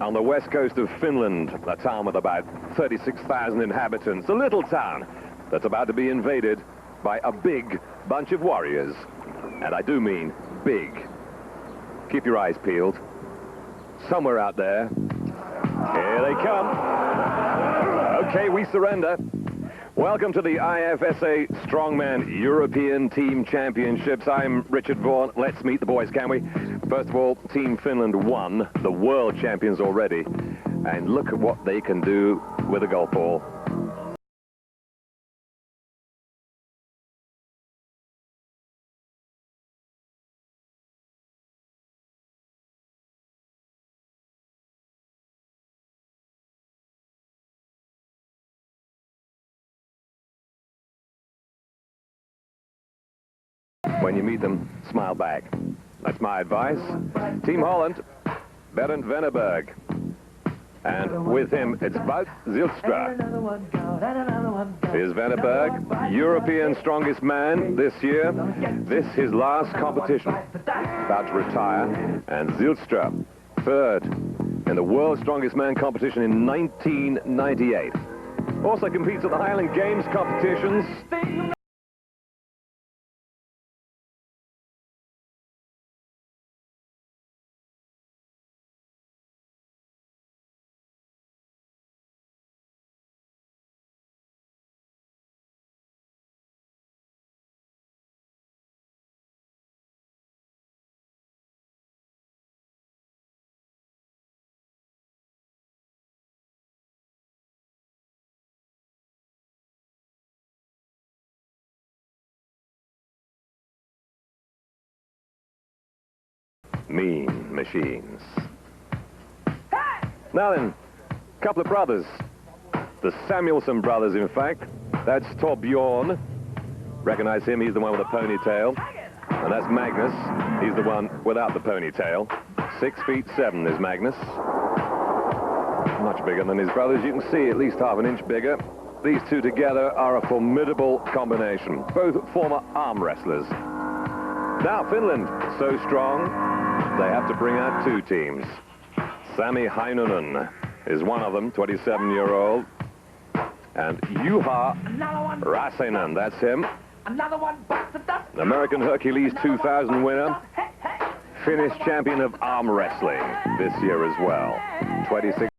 on the west coast of Finland, a town with about 36,000 inhabitants, a little town that's about to be invaded by a big bunch of warriors. And I do mean big. Keep your eyes peeled. Somewhere out there. Here they come. Okay, we surrender. Welcome to the IFSA Strongman European Team Championships. I'm Richard Vaughan. Let's meet the boys, can we? First of all, Team Finland won, the world champions already. And look at what they can do with a golf ball. When you meet them, smile back. That's my advice. Team Holland, Berend Veneberg. And with him, it's Wout Zijlstra. Here's Veneberg, European strongest man this year. This his last competition. About to retire. And Zijlstra, third in the world's strongest man competition in 1998. Also competes at the Highland Games competitions. Mean machines. Now then, a couple of brothers. The Samuelsson brothers, in fact. That's Torbjorn. Recognize him, he's the one with the ponytail. And that's Magnus. He's the one without the ponytail. 6'7" is Magnus. Much bigger than his brothers. You can see at least half an inch bigger. These two together are a formidable combination. Both former arm wrestlers. Now, Finland, so strong. They have to bring out two teams. Sammi Heinonen is one of them, 27-year-old. And Juha Rasanen, that's him. American Hercules 2000 winner. Finnish champion of arm wrestling this year as well. 26.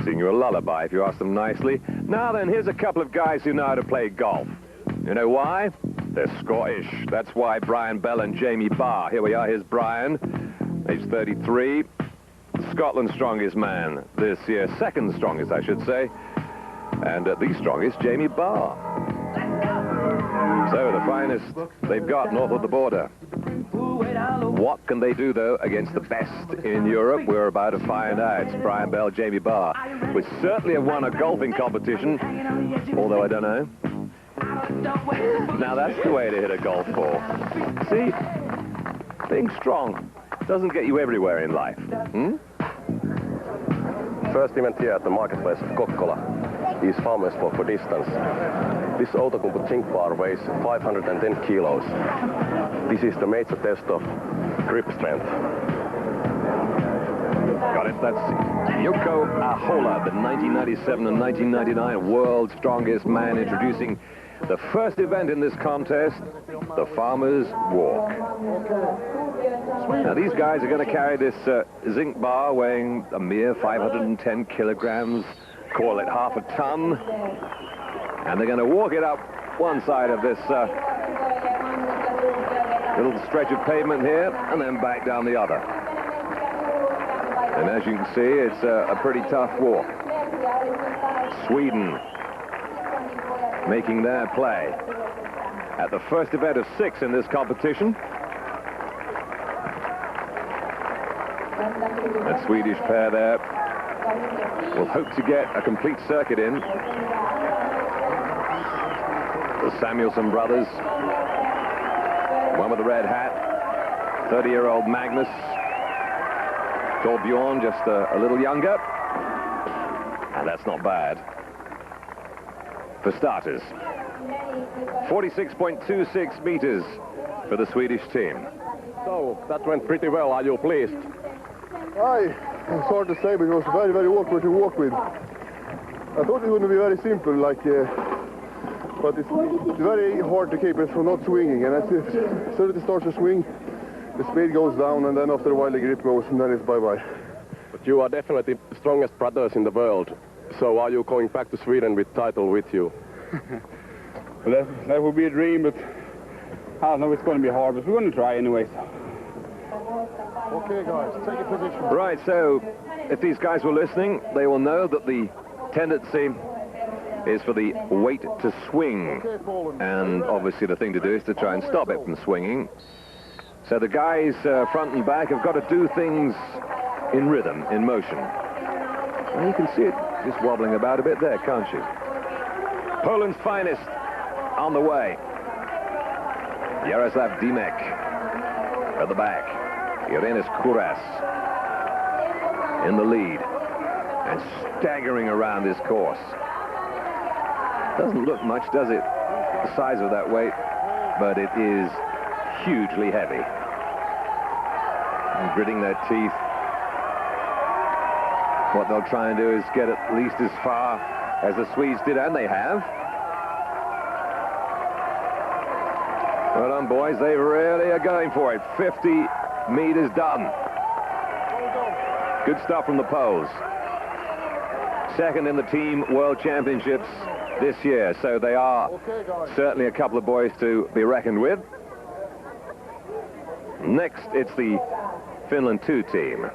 Sing you a lullaby if you ask them nicely. Now then, here's a couple of guys who know how to play golf. You know why? They're Scottish. That's why Brian Bell and Jamie Barr. Here we are, here's Brian, age 33. Scotland's strongest man this year. Second strongest, I should say. And the strongest, Jamie Barr. So, the finest they've got north of the border. What can they do, though, against the best in Europe? We're about to find out. It's Brian Bell, Jamie Barr, which certainly have won a golfing competition, although I don't know. Now, that's the way to hit a golf ball. See? Being strong doesn't get you everywhere in life. First event here at the marketplace of Kokkola is farmer's walk for distance. This Outokumpu zinc bar weighs 510 kilos. This is the major test of grip strength. Got it. That's Yoko Ahola, the 1997 and 1999 world's strongest man, introducing the first event in this contest, the Farmer's Walk. Now these guys are going to carry this zinc bar weighing a mere 510 kilograms, call it half a ton, and they're going to walk it up one side of this little stretch of pavement here and then back down the other. And as you can see, it's a pretty tough walk. Sweden making their play at the first event of 6 in this competition. That Swedish pair there will hope to get a complete circuit in. The Samuelsson brothers, one with the red hat, 30-year-old Magnus, Torbjorn just a little younger, and that's not bad. For starters, 46.26 meters for the Swedish team. So, that went pretty well. Are you pleased? It's hard to say, but it was very, very awkward to walk with. I thought it would be very simple, but it's very hard to keep it from not swinging. And as soon as it starts to swing, the speed goes down, and then after a while the grip goes, and then it's bye-bye. But you are definitely the strongest brothers in the world. So are you going back to Sweden with title with you? Well, that would be a dream, but I don't know, it's going to be hard, but we're going to try anyway. Okay, guys, take a position. Right, so if these guys were listening, they will know that the tendency is for the weight to swing. And obviously the thing to do is to try and stop it from swinging. So the guys front and back have got to do things in rhythm, in motion. And you can see it just wobbling about a bit there, can't you? Poland's finest on the way. Jaroslaw Dymek at the back. Irene in the lead and staggering around this course. Doesn't look much, does it, the size of that weight, but it is hugely heavy. And gritting their teeth. What they'll try and do is get at least as far as the Swedes did, and they have. Well done, boys. They really are going for it. 50 meters done. Good stuff from the Poles. Second in the Team World Championships this year, so they are certainly a couple of boys to be reckoned with. Next, it's the Finland 2 team.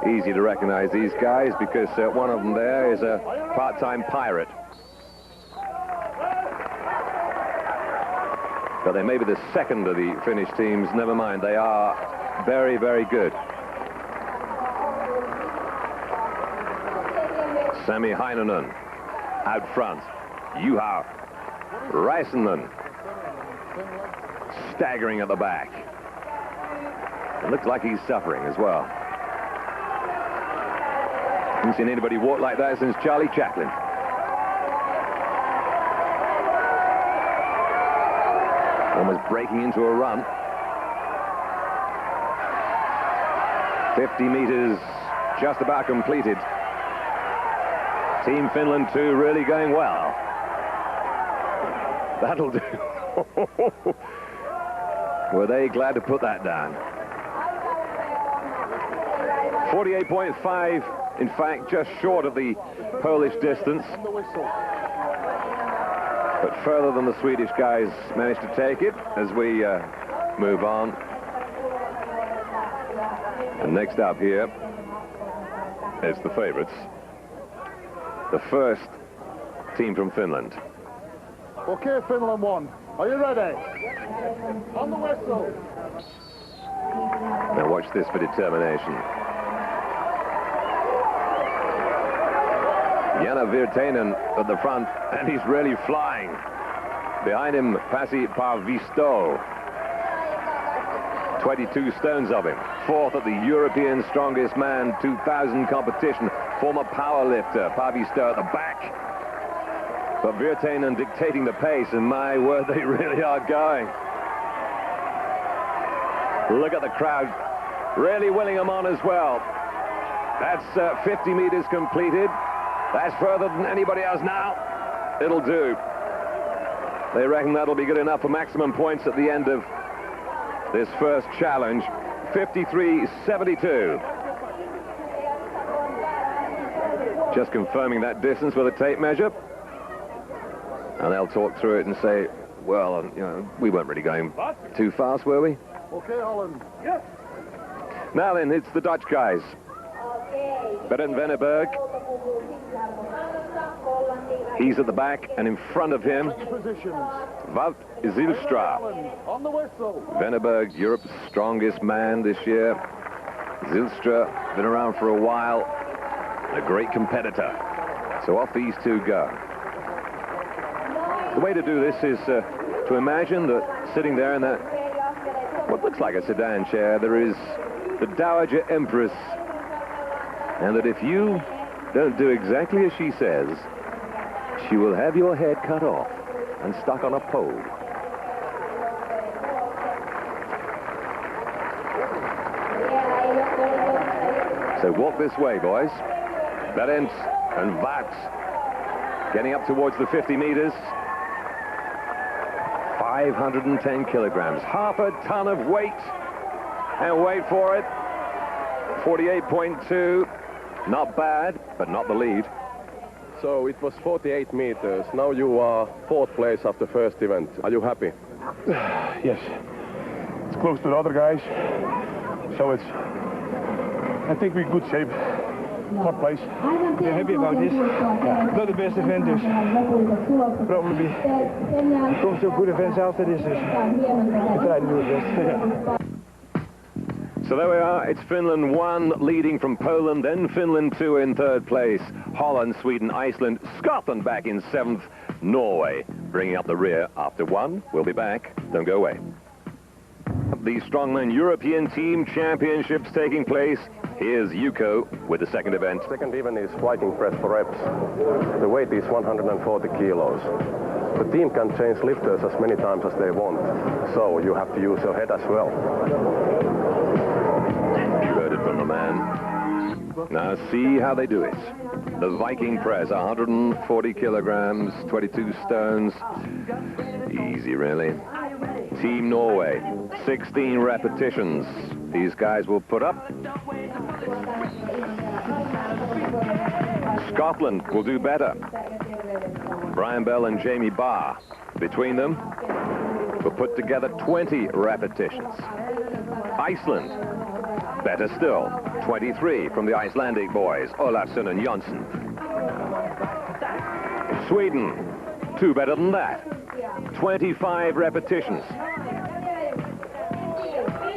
Easy to recognize these guys because one of them there is a part-time pirate. But they may be the second of the Finnish teams. Never mind, they are very, very good. Sammi Heinonen out front. Juha Rasanen staggering at the back. It looks like he's suffering as well. Haven't seen anybody walk like that since Charlie Chaplin. Almost breaking into a run. 50 meters just about completed. Team Finland 2 really going well. That'll do. Were they glad to put that down? 48.5, in fact, just short of the Polish distance. But further than the Swedish guys managed to take it as we move on. And next up here is the favorites. The first team from Finland. Okay, Finland 1. Are you ready? On the whistle. Now watch this for determination. Janne Virtanen at the front, and he's really flying. Behind him, Paavisto. 22 stones of him. Fourth at the European Strongest Man 2000 competition. Former powerlifter, Paavisto at the back. But Virtanen dictating the pace, and my word, they really are going. Look at the crowd, really willing them on as well. That's 50 meters completed. That's further than anybody else now. It'll do. They reckon that'll be good enough for maximum points at the end of this first challenge, 53.72. Just confirming that distance with a tape measure. And they'll talk through it and say, well, you know, we weren't really going too fast, were we? Okay, Holland. Yes. Now then, it's the Dutch guys. Berend Veneberg. He's at the back, and in front of him, Wout Zijlstra. On the whistle. Veneberg, Europe's strongest man this year. Zijlstra, been around for a while, a great competitor. So off these two go. The way to do this is to imagine that sitting there in that, what looks like a sedan chair, there is the Dowager Empress, and that if you don't do exactly as she says, she will have your head cut off and stuck on a pole. So walk this way, boys. Berend and Wout getting up towards the 50 meters. 510 kilograms, half a ton of weight. And wait for it. 48.2. Not bad, but not the lead. So it was 48 meters. Now you are 4th place after first event. Are you happy? Yes. It's close to the other guys. So it's, I think we're in good shape. 4th place. We're happy about this. Yeah. Not the best event, probably come to good events after this. We try to do it best. So there we are. It's Finland 1 leading from Poland, then Finland 2 in 3rd place. Holland, Sweden, Iceland, Scotland back in 7th. Norway bringing up the rear after 1. We'll be back. Don't go away. The Strongman European Team Championships taking place. Here's Yuko with the second event. Second event is fighting press for reps. The weight is 140 kilos. The team can change lifters as many times as they want, so you have to use your head as well. Heard it from the man. Now see how they do it. The Viking press, 140 kilograms, 22 stones. Easy, really. Team Norway, 16 repetitions. These guys will put up. Scotland will do better. Brian Bell and Jamie Barr, between them, will put together 20 repetitions. Iceland, better still, 23 from the Icelandic boys, Olafsson and Jonsson. Sweden, 2 better than that, 25 repetitions.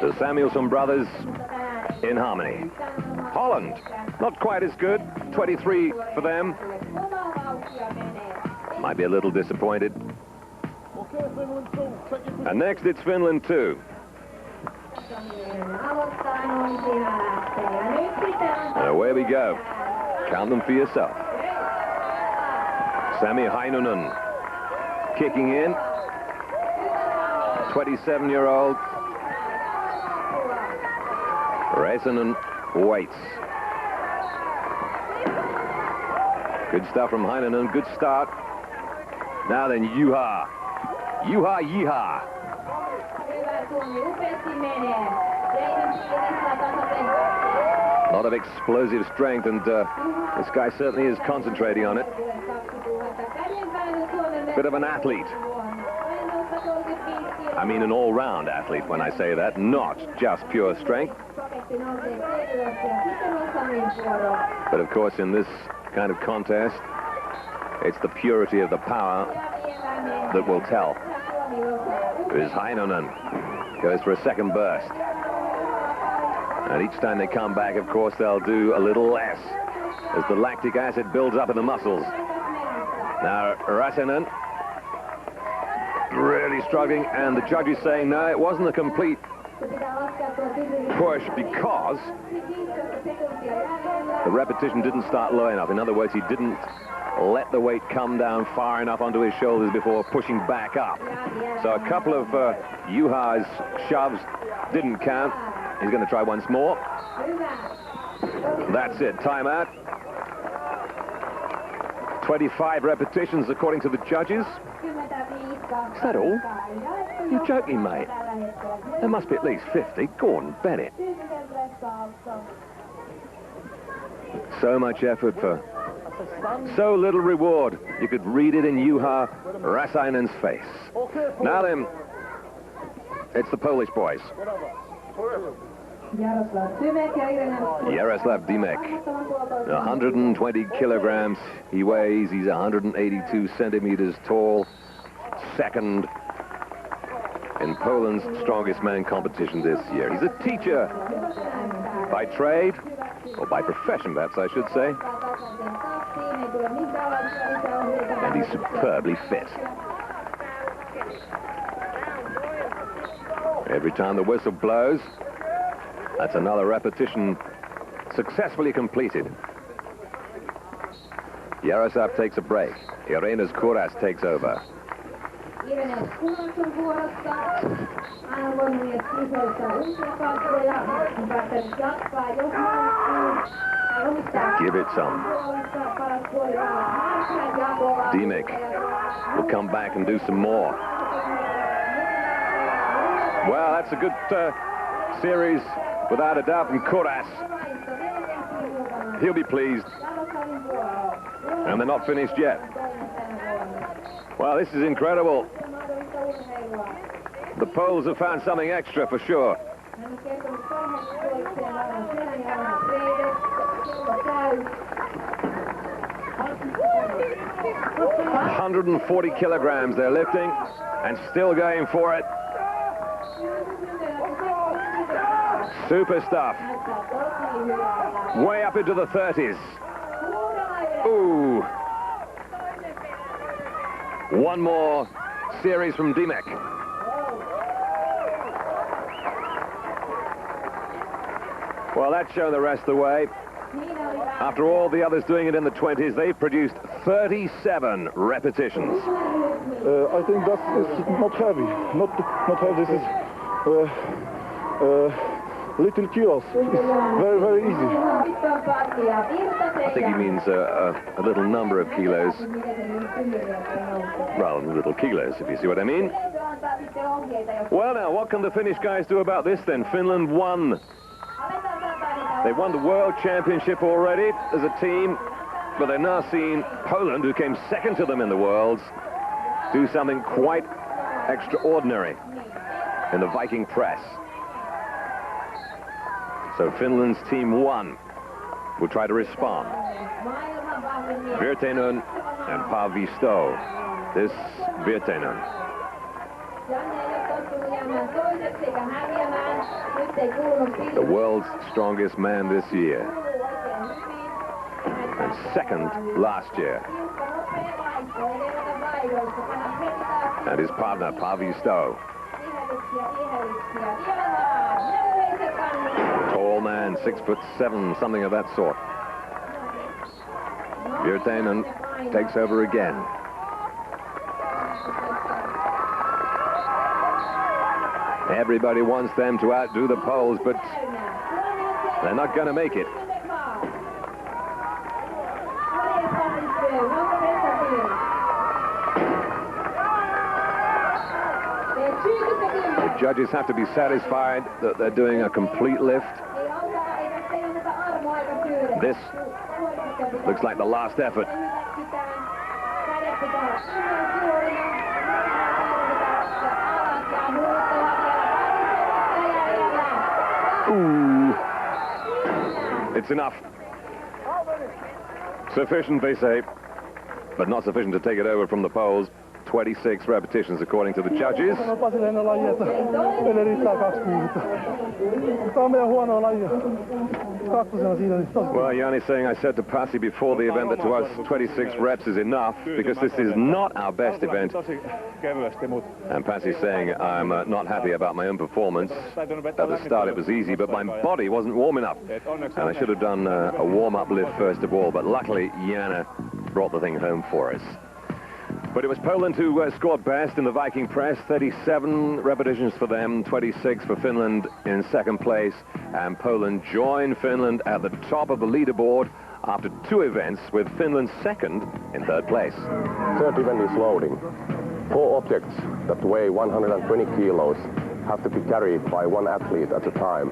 The Samuelsson brothers in harmony. Holland, not quite as good, 23 for them. Might be a little disappointed. And next it's Finland 2. And away we go. Count them for yourself. Sammi Heinonen kicking in. 27-year-old. Rasanen waits. Good stuff from Heinonen, good start. Now then, Juha. Juha, yeehaw. A lot of explosive strength, and this guy certainly is concentrating on it. Bit of an athlete. I mean an all-round athlete when I say that, not just pure strength. But of course, in this kind of contest, it's the purity of the power that will tell. Here's Heinonen. Goes for a second burst. And each time they come back, of course, they'll do a little less as the lactic acid builds up in the muscles. Now, Rasanen really struggling, and the judge is saying, no, it wasn't a complete push because the repetition didn't start low enough. In other words, he didn't let the weight come down far enough onto his shoulders before pushing back up. So a couple of Juha's shoves didn't count. He's going to try once more. That's it, timeout. 25 repetitions according to the judges. Is that all? You're joking, mate. There must be at least 50. Gordon Bennett. So much effort for so little reward. You could read it in Juha Rasanen's face. Now then, it's the Polish boys. Jaroslaw Dymek, 120 kilograms he weighs. He's 182 centimeters tall. Second in Poland's strongest man competition this year. He's a teacher by trade, or by profession perhaps I should say. And he's superbly fit. Every time the whistle blows, that's another repetition successfully completed. Jaroslaw takes a break. Irene's Kuras takes over. Give it some. Dymek will come back and do some more. Well, that's a good series, without a doubt, from Kuras. He'll be pleased. And they're not finished yet. Well, this is incredible. The Poles have found something extra for sure. 140 kilograms they're lifting, and still going for it. Super stuff. Way up into the 30s. Ooh. One more series from Dymek. Well, that's shown the rest of the way. After all the others doing it in the 20s, they've produced 37 repetitions. I think that is not heavy. Not heavy. This is little kilos. It's very, very easy. I think he means a little number of kilos. Well, little kilos, if you see what I mean. Well, now, what can the Finnish guys do about this, then? Finland won. They won the World Championship already as a team, but they've now seen Poland, who came second to them in the Worlds, do something quite extraordinary in the Viking press. So Finland's team 1 will try to respond. Virtanen and Paavisto. This Virtanen. The world's strongest man this year. And second last year. And his partner, Paavisto. Tall man, 6'7", something of that sort. Virtanen takes over again. Everybody wants them to outdo the Poles, but they're not going to make it. The judges have to be satisfied that they're doing a complete lift. This looks like the last effort. Ooh. It's enough. Sufficient, they say, but not sufficient to take it over from the Poles. 26 repetitions according to the judges. Well, Janne saying, I said to Pasi before the event that to us 26 reps is enough because this is not our best event. And Pasi saying, I'm not happy about my own performance. At the start it was easy, but my body wasn't warm enough. And I should have done a warm-up lift first of all, but luckily Janne brought the thing home for us. But it was Poland who scored best in the Viking press. 37 repetitions for them, 26 for Finland in second place. And Poland joined Finland at the top of the leaderboard after 2 events, with Finland second in third place. Third event is loading. 4 objects that weigh 120 kilos have to be carried by one athlete at a time.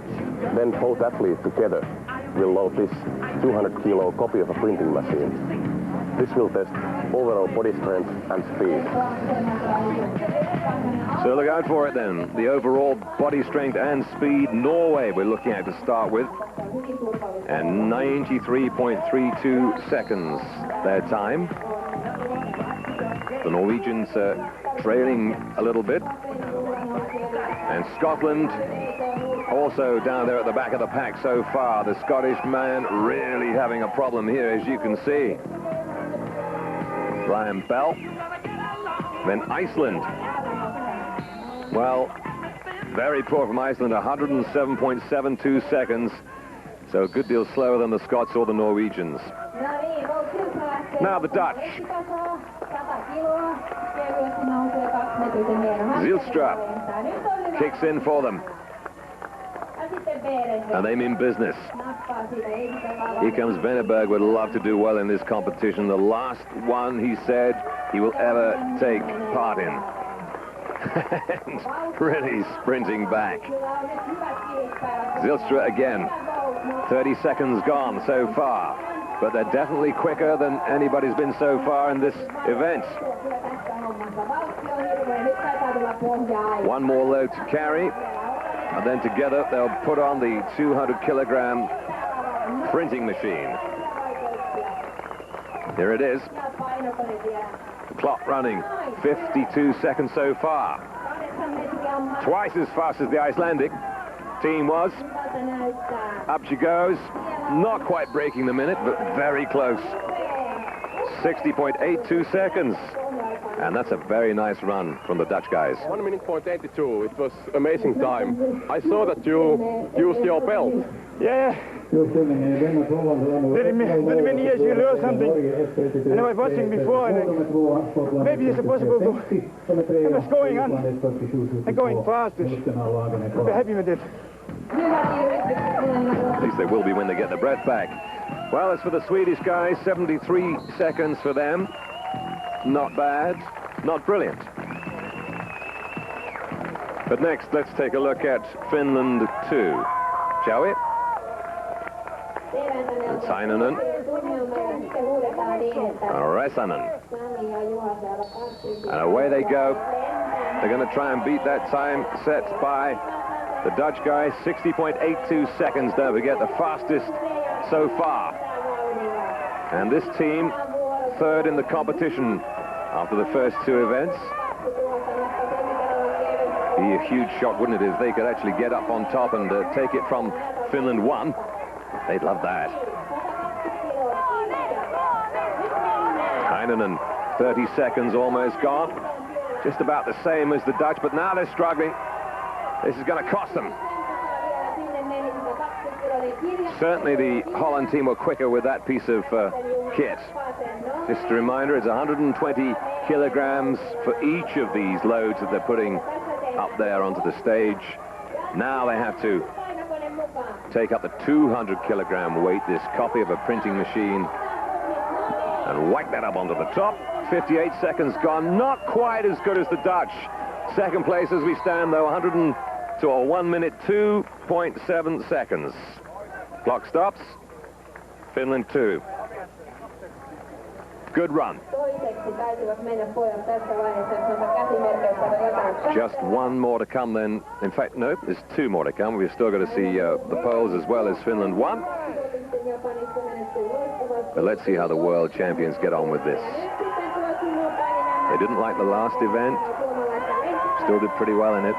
Then both athletes together will load this 200 kilo copy of a printing machine. This will test overall body strength and speed. So look out for it then. The overall body strength and speed, Norway we're looking at to start with. And 93.32 seconds their time. The Norwegians trailing a little bit. And Scotland also down there at the back of the pack so far. The Scottish man really having a problem here, as you can see. Brian Bell. Then Iceland. Well, very poor from Iceland, 107.72 seconds. So a good deal slower than the Scots or the Norwegians. Now the Dutch. Zijlstra kicks in for them. And they mean business. Here comes Veneberg, would love to do well in this competition. The last one, he said, he will ever take part in. And really sprinting back. Zijlstra again. 30 seconds gone so far. But they're definitely quicker than anybody's been so far in this event. One more load to carry. And then together they'll put on the 200 kilogram printing machine. Here it is. The clock running. 52 seconds so far. Twice as fast as the Icelandic team was. Up she goes. Not quite breaking the minute, but very close. 60.82 seconds. And that's a very nice run from the Dutch guys. 1 minute point 82. It was amazing time. I saw that you used your belt. Yeah. Very many years you learn something. And I was watching before, and maybe it's possible to. I was going on and going fast. I'm happy with it. At least they will be when they get the breath back. Well, as for the Swedish guys, 73 seconds for them. Not bad, not brilliant. But next, let's take a look at Finland 2, shall we? It's Heinonen. Rasanen. And away they go. They're going to try and beat that time set by the Dutch guys. 60.82 seconds, don't forget, the fastest so far. And this team, third in the competition after the first 2 events. Be a huge shock, wouldn't it, if they could actually get up on top and take it from Finland 1. They'd love that. Heinonen, 30 seconds almost gone. Just about the same as the Dutch, but now they're struggling. This is going to cost them. Certainly the Holland team were quicker with that piece of kit. Just a reminder, it's 120 kilograms for each of these loads that they're putting up there onto the stage. Now they have to take up the 200 kilogram weight, this copy of a printing machine, and whack that up onto the top. 58 seconds gone, not quite as good as the Dutch. Second place as we stand, though, 1 minute 2.7 seconds. Clock stops. Finland 2. Good run. Just one more to come then. In fact, no, there's 2 more to come. We've still got to see the Poles as well as Finland 1. But let's see how the world champions get on with this. They didn't like the last event. Still did pretty well in it.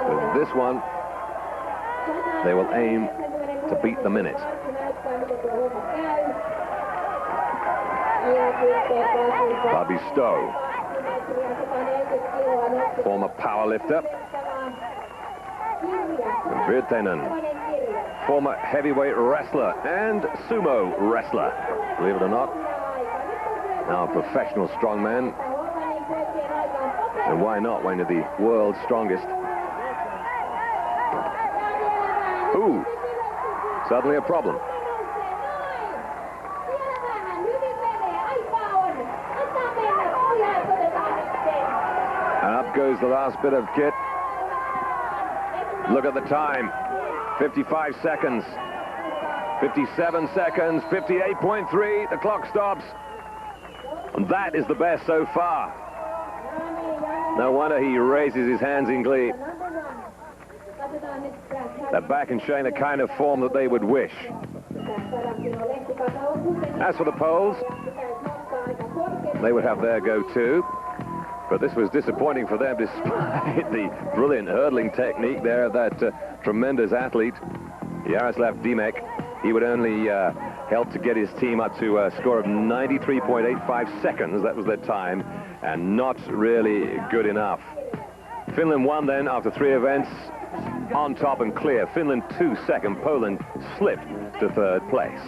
With this one, they will aim to beat the minute. Paavisto, former powerlifter. Virtanen, former heavyweight wrestler and sumo wrestler, believe it or not. Now a professional strongman. And why not one of the world's strongest? Ooh, suddenly a problem. And up goes the last bit of kit. Look at the time. 55 seconds. 57 seconds. 58.3. The clock stops. And that is the best so far. No wonder he raises his hands in glee. They're back and showing the kind of form that they would wish. As for the Poles, they would have their go too. But this was disappointing for them despite the brilliant hurdling technique there of that tremendous athlete, Jaroslaw Dymek. He would only help to get his team up to a score of 93.85 seconds. That was their time, and not really good enough. Finland won then after 3 events, on top and clear. Finland 2 second. Poland slipped to 3rd place.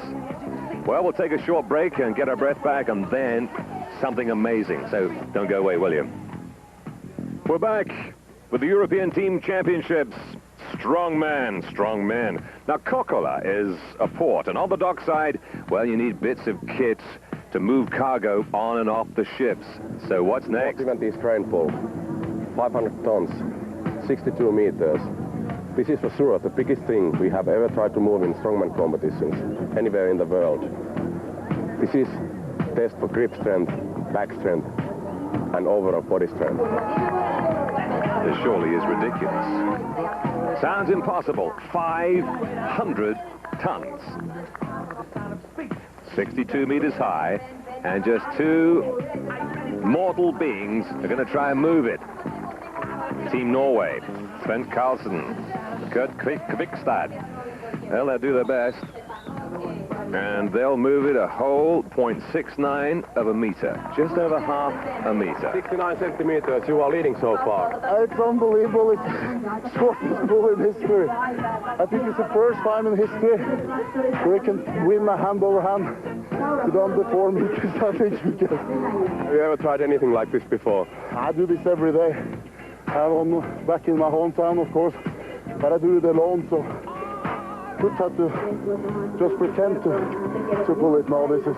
Well, we'll take a short break and get our breath back, and then something amazing. So don't go away, will you? We're back with the European Team Championships. Strong man, strong men. Now, Kokkola is a port, and on the dockside, well, you need bits of kit to move cargo on and off the ships. So what's next? Most event is crane pull. 500 tons, 62 meters. This is for sure the biggest thing we have ever tried to move in strongman competitions anywhere in the world. This is test for grip strength, back strength, and overall body strength. This surely is ridiculous. Sounds impossible. 500 tons. 62 meters high, and just 2 mortal beings are going to try and move it. Team Norway, Svend Karlsen, Kulkkstad. Well, they'll do their best. And they'll move it a whole 0.69 of a meter. Just over half a meter. 69 centimeters, you are leading so far. It's unbelievable. It's the shortest pull in history. I think it's the first time in history where you can win a hand over hand to under 4 meters. I think you can. Have you ever tried anything like this before? I do this every day. I'm back in my hometown, of course, but I do it alone, so just have to just pretend to pull it now. This is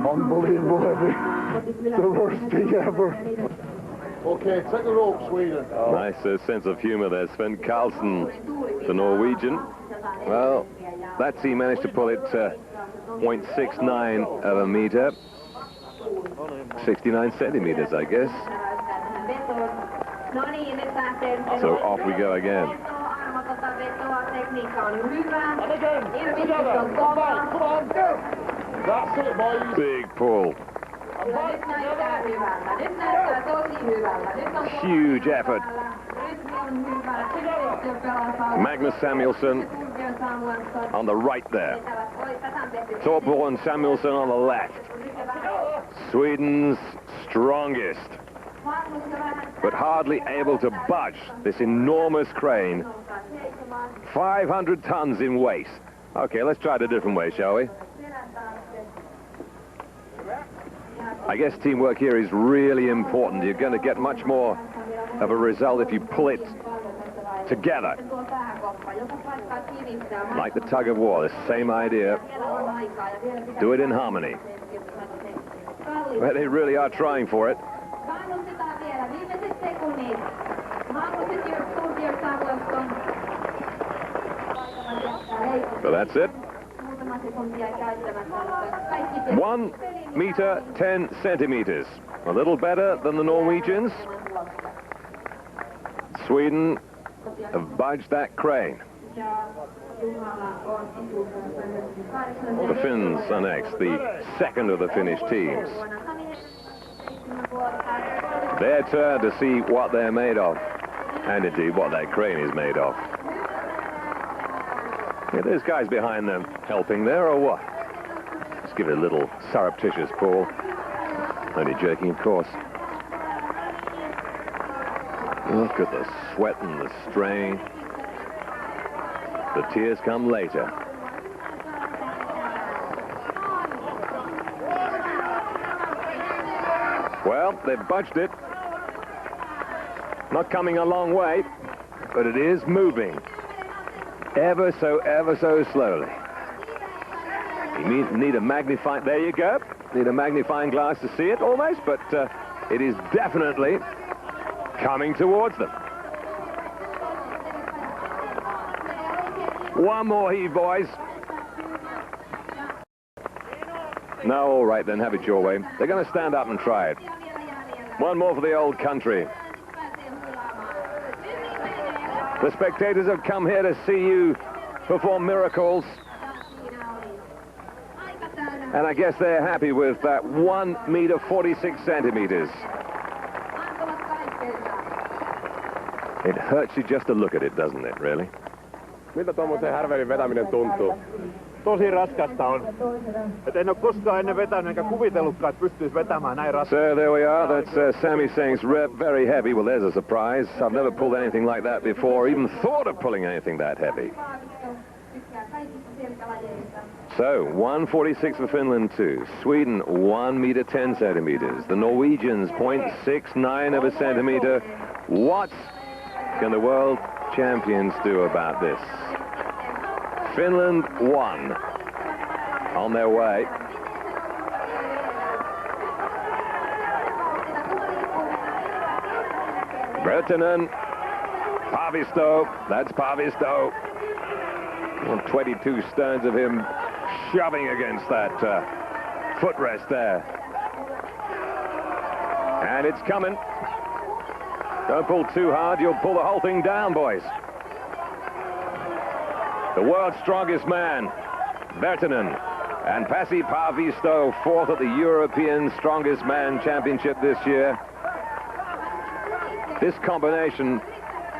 unbelievable. It's the worst thing ever. Okay, take the rope, Sweden. Nice sense of humor there. Svend Karlsen, the Norwegian. Well, that's he managed to pull it 0.69 of a meter. 69 centimeters, I guess. So off we go again. Big pull. Huge effort. Magnus Samuelsson on the right there. Torbjorn Samuelsson on the left. Sweden's strongest, but hardly able to budge this enormous crane. 500 tons in weight. Okay, let's try it a different way, shall we? I guess teamwork here is really important. You're going to get much more of a result if you pull it together. Like the tug of war, the same idea. Do it in harmony. Well, they really are trying for it. So that's it. 1 meter 10 centimeters. A little better than the Norwegians. Sweden have budged that crane. The Finns are next, the second of the Finnish teams. Their turn to see what they're made of, and indeed what that crane is made of. Yeah, there's guys behind them helping there, or what? Let's give it a little surreptitious pull. Only joking, of course. Look at the sweat and the strain. The tears come later. Well, they've budged it. Not coming a long way, but it is moving. Ever so slowly. You need a magnifying... There you go. Need a magnifying glass to see it, almost, but it is definitely coming towards them. One more heave, boys. No, all right then, have it your way. They're going to stand up and try it. One more for the old country. The spectators have come here to see you perform miracles. And I guess they're happy with that 1 meter 46 centimeters. It hurts you just to look at it, doesn't it, really? Miltä tuommoisen härvelin vetäminen tuntuu? Tosi raskasta on. Et en ole koskaan ennen vetänyt enkä kuvitellutkaan, että pystyisi vetämään näin raskasta. So there we are. That's Sammy saying it's very heavy. Well, there's a surprise. I've never pulled anything like that before, or even thought of pulling anything that heavy. So, 146 for Finland, 2. Sweden, 1 meter 10 centimeters. The Norwegians, 0.69 of a centimeter. What can the world champions do about this? Finland 1 on their way. Virtanen, Paavisto, that's Paavisto. 22 stones of him shoving against that footrest there. And it's coming. Don't pull too hard, you'll pull the whole thing down, boys. The world's strongest man, Virtanen, and Pasi Paavisto, fourth at the European Strongest Man Championship this year. This combination,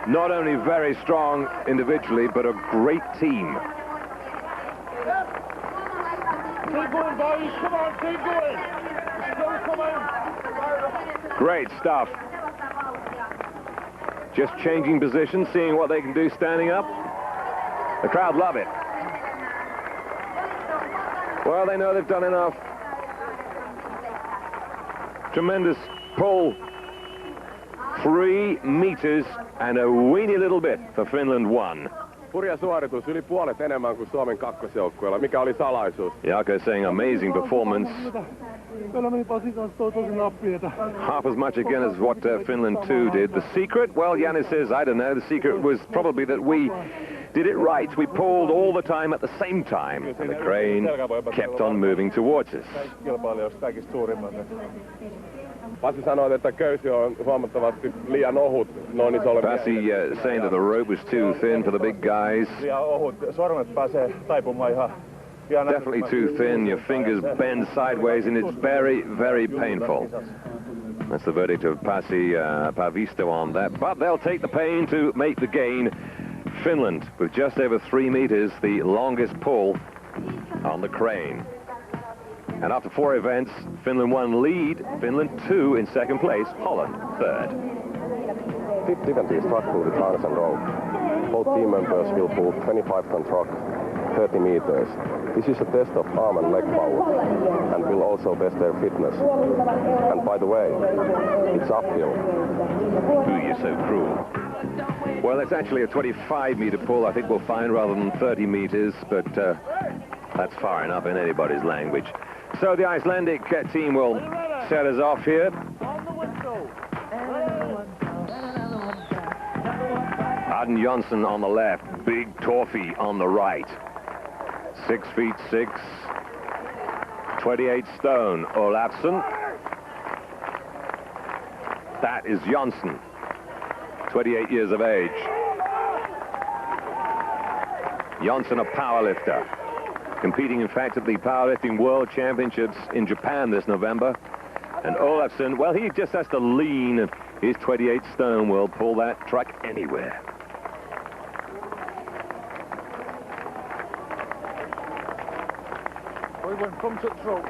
not only very strong individually, but a great team. Keep going, boys. Come on, keep going. Still coming. Great stuff. Just changing position, seeing what they can do standing up. The crowd love it. Well, they know they've done enough. Tremendous pull. 3 meters and a weeny little bit for Finland 1. Hurja suoritus, yli puolet enemmän kuin Suomen kakkosjoukkueella. Mikä oli salaisuus? Jaakko saying amazing performance. Half as much again as what Finland 2 did. The secret? Well, Janne says, I don't know. The secret was probably that we did it right. We pulled all the time at the same time. And the crane kept on moving towards us. Pasi sanoi, että köysi on huomattavasti liian ohut noin isolle. Pasi saying that the rope was too thin for the big guys. Liian ohut. Sormet pääsee taipumaan ihan. Definitely too thin. Your fingers bend sideways and it's very, very painful. That's the verdict of Pasi Paavisto on that. But they'll take the pain to make the gain. Finland, with just over 3 meters, the longest pull on the crane. And after 4 events, Finland 1 lead, Finland 2 in second place, Holland third. Fifth event is truck pull with harness and rope. Both team members will pull 25-ton truck, 30 meters. This is a test of arm and leg power and will also test their fitness. And by the way, it's uphill. Ooh, you're so cruel. Well, it's actually a 25-meter pull, I think we'll find, rather than 30 meters, but that's far enough in anybody's language. So the Icelandic team will set us off here. Audunn Jonsson on the left, big Torfu on the right. 6'6", 28 stone, Olafsson. That is Jonsson, 28 years of age. Jonsson, a powerlifter, competing in fact at the Powerlifting World Championships in Japan this November. And Olafsson, well, he just has to lean. His 28 stone will pull that truck anywhere.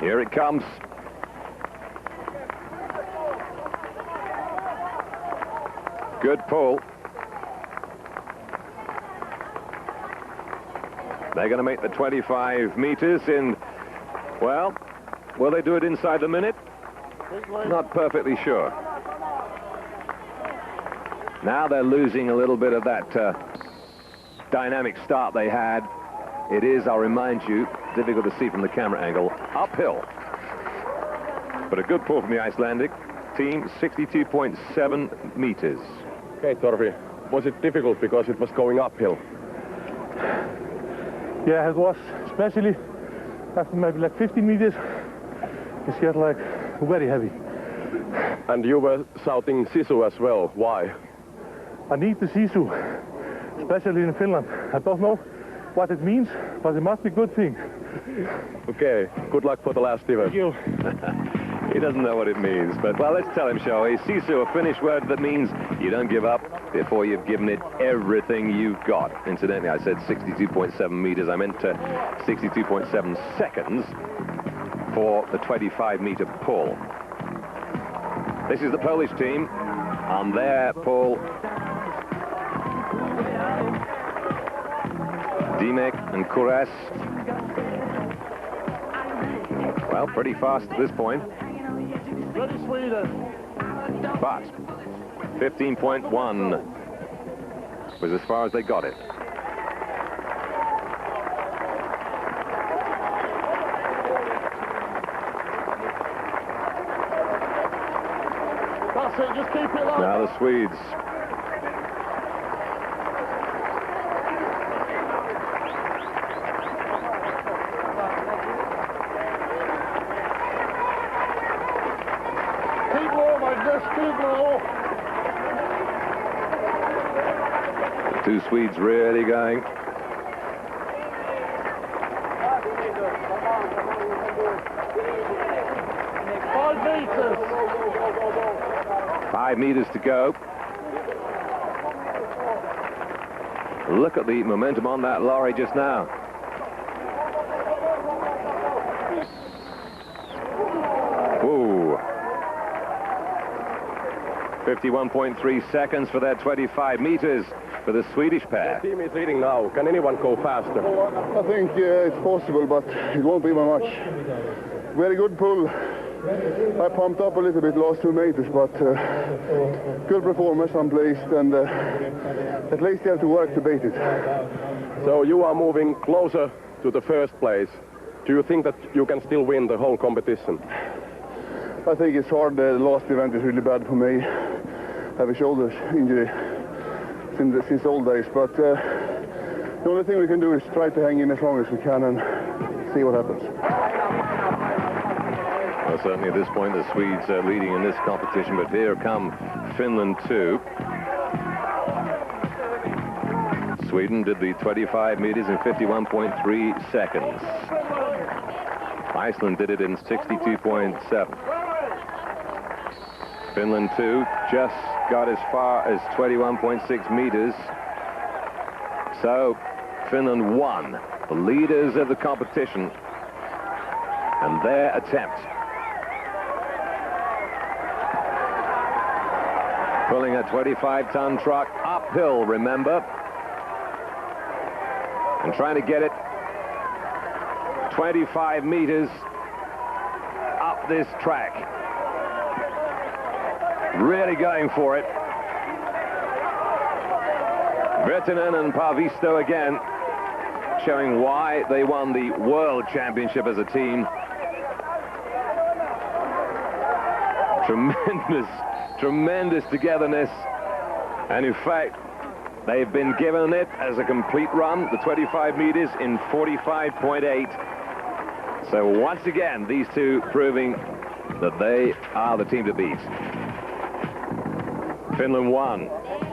Here it comes. Good pull. They're going to make the 25 meters in, well, will they do it inside the minute? Not perfectly sure. Now they're losing a little bit of that dynamic start they had. It is, I'll remind you, difficult to see from the camera angle, uphill. But a good pull from the Icelandic team, 62.7 meters. Okay, Torfi, was it difficult because it was going uphill? Yeah, it was, especially after maybe like 15 meters. It's just like very heavy. And you were shouting Sisu as well. Why? I need the Sisu, especially in Finland. I don't know what it means, but it must be a good thing. Okay, good luck for the last event. Thank you. He doesn't know what it means, but well, let's tell him, shall we? Sisu, a Finnish word that means you don't give up before you've given it everything you've got. Incidentally, I said 62.7 meters. I meant 62.7 seconds for the 25-meter pull. This is the Polish team on their pull. Dymek and Kuras. Well, pretty fast at this point. Ready, Sweden. But 15.1 was as far as they got it. That's it, just keep it low. Now the Swedes. Keep low, Magnus, keep low. Two Swedes really going. $5 meters. 5 meters to go. Look at the momentum on that lorry just now. Ooh. 51.3 seconds for that 25 meters for the Swedish pair. The team is leading now. Can anyone go faster? I think it's possible, but it won't be by much. Very good pull. I pumped up a little bit last 2 meters, but good performance unplaced, and at least you have to work to beat it. So you are moving closer to the first place. Do you think that you can still win the whole competition? I think it's hard. The last event is really bad for me. I have a shoulder injury since old days, but the only thing we can do is try to hang in as long as we can and see what happens. Well, certainly at this point, the Swedes are leading in this competition, but here come Finland too. Sweden did the 25 meters in 51.3 seconds. Iceland did it in 62.7. Finland too just got as far as 21.6 meters. So Finland won, the leaders of the competition, and their attempt. Pulling a 25-ton truck uphill, remember, and trying to get it 25 meters up this track. Really going for it. Virtanen and Paavisto again showing why they won the World Championship as a team. Tremendous togetherness, and in fact they've been given it as a complete run, the 25 meters in 45.8. So once again these two proving that they are the team to beat. Finland won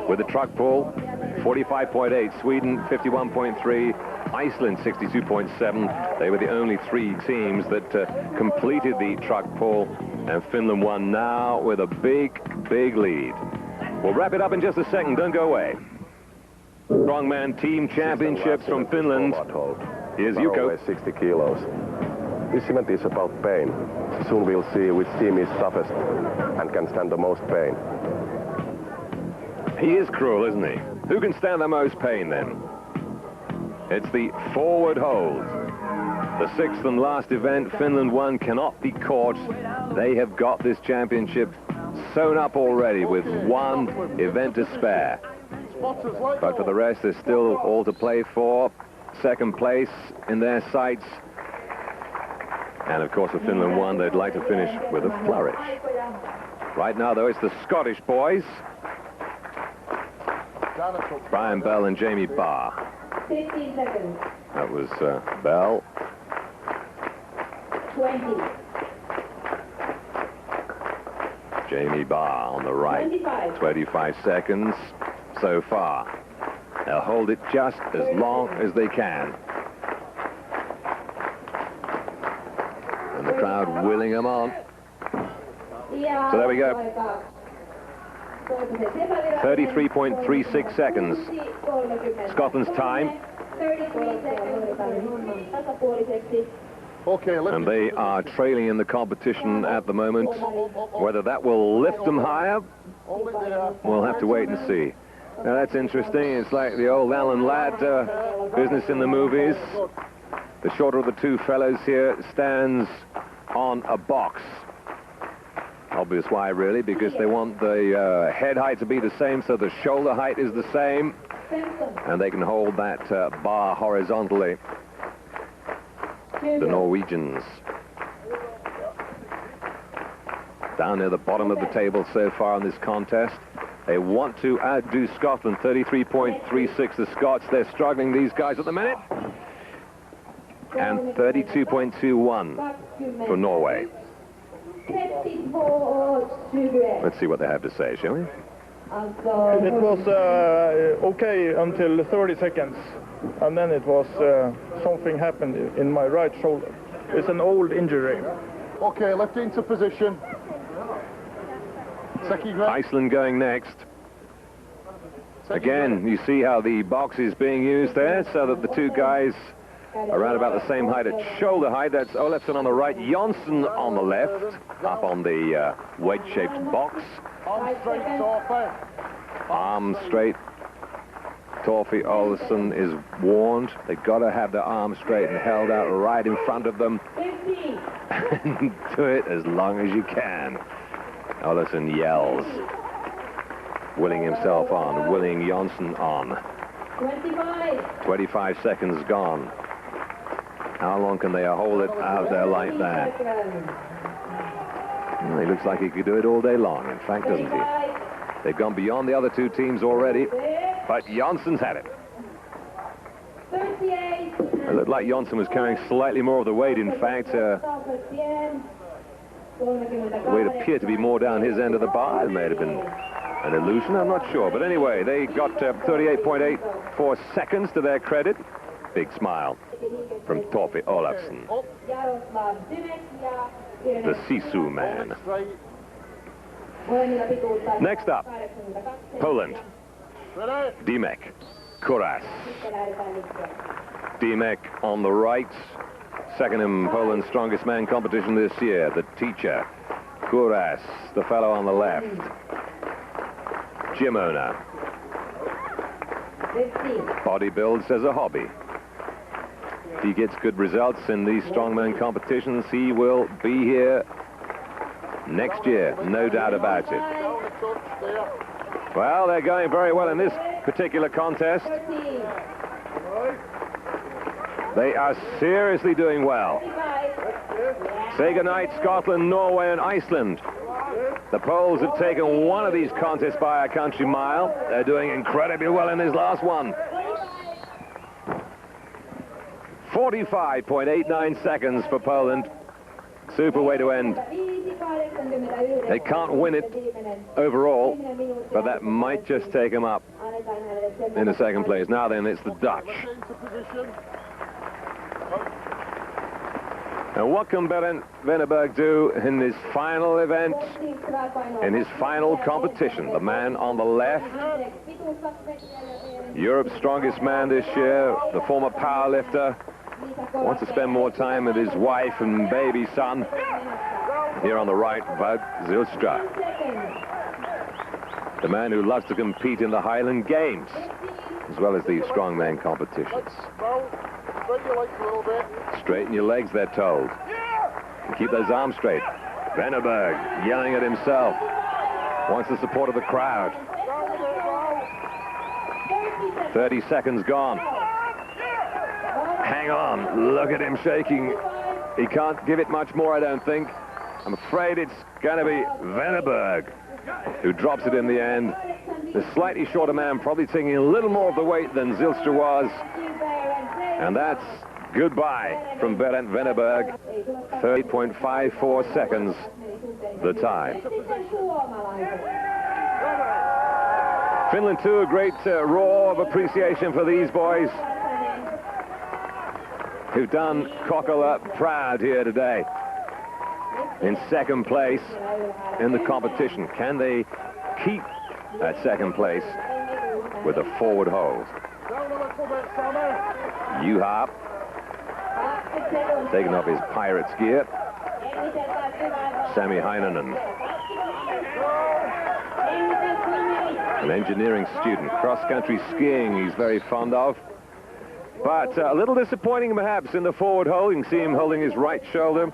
with the truck pull, 45.8, Sweden 51.3, Iceland 62.7. They were the only three teams that completed the truck pull, and Finland won now with a big lead. We'll wrap it up in just a second. Don't go away. Strongman team championships from Finland. Here's Juha. 60 kilos. This event is about pain. Soon we'll see which team is toughest and can stand the most pain. He is cruel, isn't he? Who can stand the most pain then? It's the forward hold. The sixth and last event, Finland won, cannot be caught. They have got this championship sewn up already with one event to spare. But for the rest, there's still all to play for. Second place in their sights. And of course, if Finland won, they'd like to finish with a flourish. Right now, though, it's the Scottish boys. Brian Bell and Jamie Barr. 15 seconds. That was Bell. 20. Jamie Barr on the right. 25 seconds so far. They'll hold it just as long as they can. And the crowd willing them on. So there we go. 33.36 seconds. Scotland's time. Okay, and they are trailing in the competition at the moment. Whether that will lift them higher, we'll have to wait and see. Now that's interesting. It's like the old Alan Ladd business in the movies. The shorter of the two fellows here stands on a box. Obvious why, really, because they want the head height to be the same, so the shoulder height is the same, and they can hold that bar horizontally. The Norwegians down near the bottom of the table so far in this contest. They want to outdo Scotland. 33.36 the Scots. They're struggling, these guys, at the minute. And 32.21 for Norway. Let's see what they have to say, shall we? It was okay until 30 seconds, and then it was something happened in my right shoulder. It's an old injury. Okay, left into position. Iceland going next. Again, you see how the box is being used there, so that the two guys around about the same height at shoulder height. That's Olafsson on the right, Jonsson on the left, up on the wedge-shaped box. Arm straight, Torfu. Arm straight. Torfu Olafsson is warned. They've got to have their arms straight and held out right in front of them. And do it as long as you can. Olafsson yells, willing himself on, willing Jonsson on. 25 seconds gone. How long can they hold it out there like that? Well, he looks like he could do it all day long, in fact, doesn't he? They've gone beyond the other two teams already, but Jonsson's had it. It looked like Jonsson was carrying slightly more of the weight, in fact. The weight appeared to be more down his end of the bar. It may have been an illusion, I'm not sure. But anyway, they got 38.84 seconds to their credit. Big smile from Torfu Olafsson, the Sisu man. Next up, Poland. Dymek, Kuras. Dymek on the right, second in Poland's strongest man competition this year, the teacher. Kuras, the fellow on the left. Gym owner. Bodybuilds as a hobby. If he gets good results in these strongman competitions, he will be here next year, no doubt about it. Well, they're going very well in this particular contest. They are seriously doing well. Say goodnight, Scotland, Norway, and Iceland. The Poles have taken one of these contests by a country mile. They're doing incredibly well in this last one. 45.89 seconds for Poland. Super way to end. They can't win it overall, but that might just take them up in the second place. Now then, it's the Dutch. And what can Berend Veneberg do in his final event, in his final competition? The man on the left, Europe's strongest man this year, the former powerlifter, wants to spend more time with his wife and baby son. Here on the right, Wout Zijlstra, the man who loves to compete in the Highland Games, as well as the strongman competitions. Straighten your legs, they're told. And keep those arms straight. Veneberg yelling at himself. Wants the support of the crowd. 30 seconds gone. Hang on. Look at him shaking. He can't give it much more, I don't think. I'm afraid it's going to be Veneberg who drops it in the end. The slightly shorter man probably taking a little more of the weight than Zijlstra was. And that's goodbye from Berend Veneberg. 30.54 seconds, the time. Finland too, a great roar of appreciation for these boys who've done Kokkola proud here today. In second place in the competition. Can they keep that second place with a forward hold? Juha taking off his Pirates gear. Sammi Heinonen, an engineering student, cross-country skiing he's very fond of. But a little disappointing perhaps in the forward hold. You can see him holding his right shoulder.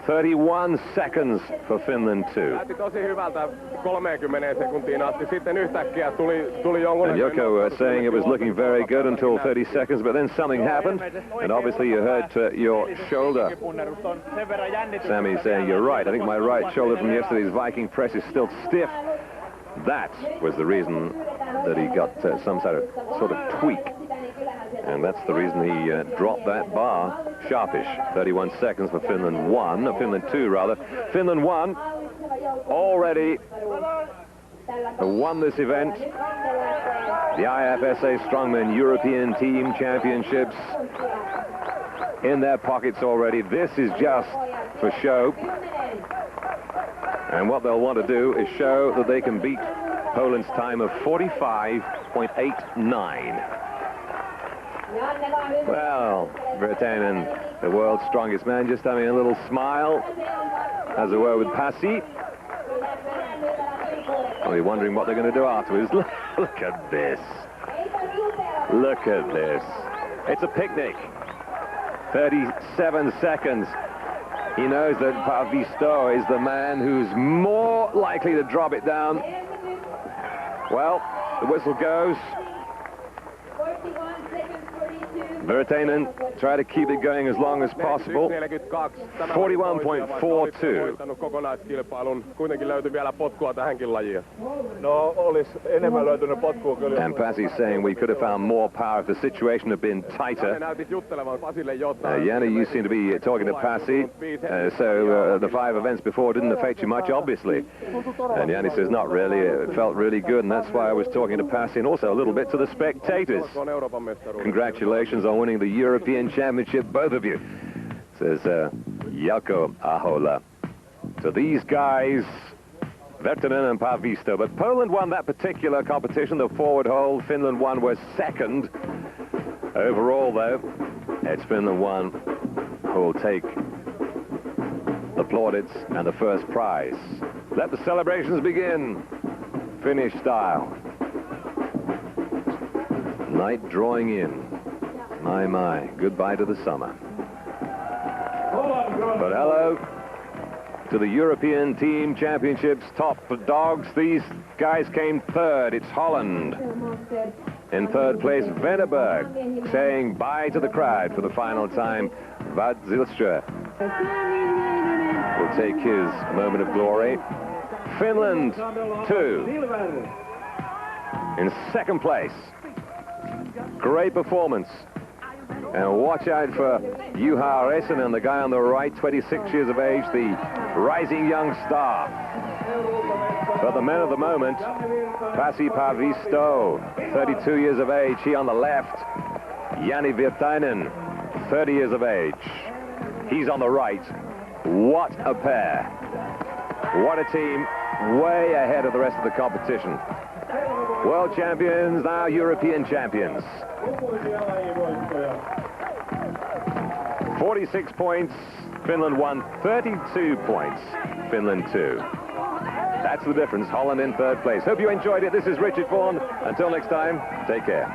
31 seconds for Finland too. Näytti tosi hyvältä 30 sekuntiin asti. Sitten yhtäkkiä tuli jonkun... And Yoko saying it was looking very good until 30 seconds, but then something happened, and obviously you hurt your shoulder. Sammy saying, you're right, I think my right shoulder from yesterday's Viking press is still stiff. That was the reason that he got some sort of tweak. And that's the reason he dropped that bar. Sharpish. 31 seconds for Finland 1. Finland 2, rather. Finland 1 already won this event. The IFSA Strongmen European Team Championships in their pockets already. This is just for show. And what they'll want to do is show that they can beat Poland's time of 45.89. Well, Virtanen, the world's strongest man, just having a little smile, has a word with Pasi. I'll be wondering what they're going to do afterwards. Look at this. Look at this. It's a picnic. 37 seconds. He knows that Paavisto is the man who's more likely to drop it down. Well, the whistle goes. Virtanen try to keep it going as long as possible. 41.42. And Pasi saying we could have found more power if the situation had been tighter. Janne, you seem to be talking to Pasi, so the 5 events before didn't affect you much, obviously. And Janne says not really, it felt really good, and that's why I was talking to Pasi, and also a little bit to the spectators. Congratulations on winning the European Championship, both of you, says Jaakko Ahola. So these guys, Virtanen and Paavisto, but Poland won that particular competition, the forward hold. Finland won, was second. Overall, though, it's Finland 1 who will take the plaudits and the first prize. Let the celebrations begin, Finnish style. Night drawing in. My, goodbye to the summer. But hello to the European Team Championships top dogs. These guys came third. It's Holland. In third place, Veneberg, saying bye to the crowd for the final time. Wout Zijlstra will take his moment of glory. Finland, 2. In second place. Great performance. And watch out for Juha Rasanen, the guy on the right, 26 years of age, the rising young star. But the men of the moment, Pasi Paavisto, 32 years of age, he on the left. Janne Virtanen, 30 years of age. He's on the right. What a pair. What a team, way ahead of the rest of the competition. World champions, now European champions. 46 points, Finland 1, 32 points, Finland 2. That's the difference, Holland in third place. Hope you enjoyed it. This is Richard Vaughan. Until next time, take care.